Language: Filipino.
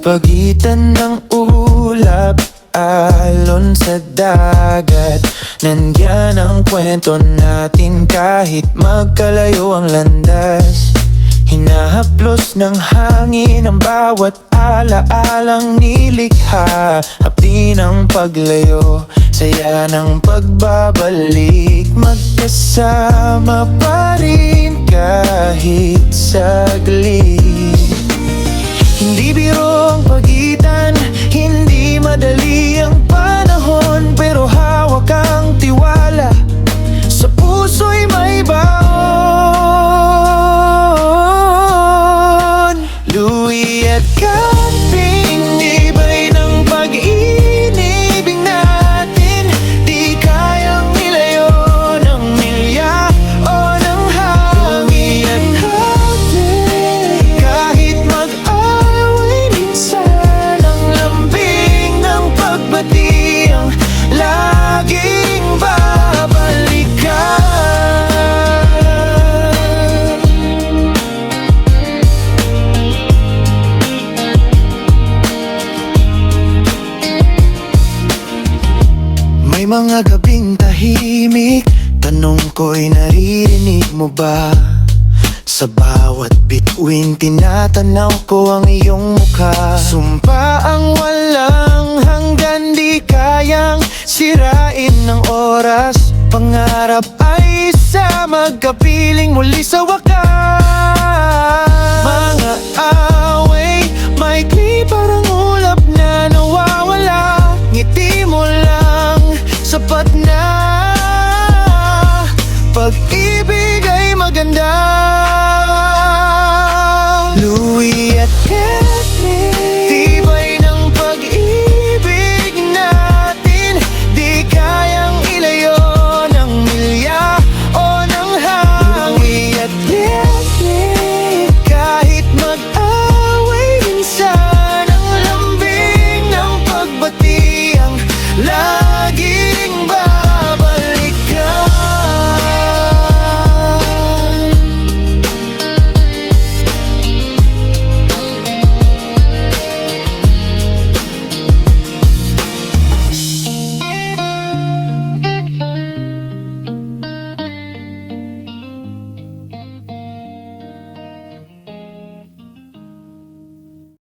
pagitan ng ulap, alon sa dagat, nandyan ang kwento natin kahit magkalayo ang landas. Hinahaplos ng hangin ang bawat ala-alang nilikha. Hapdi ng paglayo, saya ng pagbabalik. Magkasama pa rin kahit saglit. Hindi biro ang pagitan, hindi madali ang panahon, pero hawak ang tiwala, sa puso'y may baon. Luwi at kaping, tibay ng pag-ibig natin, di kayang ilayo ng milya o ng hangin. Luwi at kaping, kahit mag-away minsan, ang lambing ng pagbati ang laging babalikan. May mga gabing tahimik, tanong ko'y naririnig mo ba? Sa bawat bituin tinatanaw ko ang iyong mukha. Sumpa ang walang hanggan, di kayang sirain ng oras. Pangarap ay isa, magkapiling muli sa wakas. Mga away, maikli parang ulap na nawawala. Ngiti mo lang, sapat na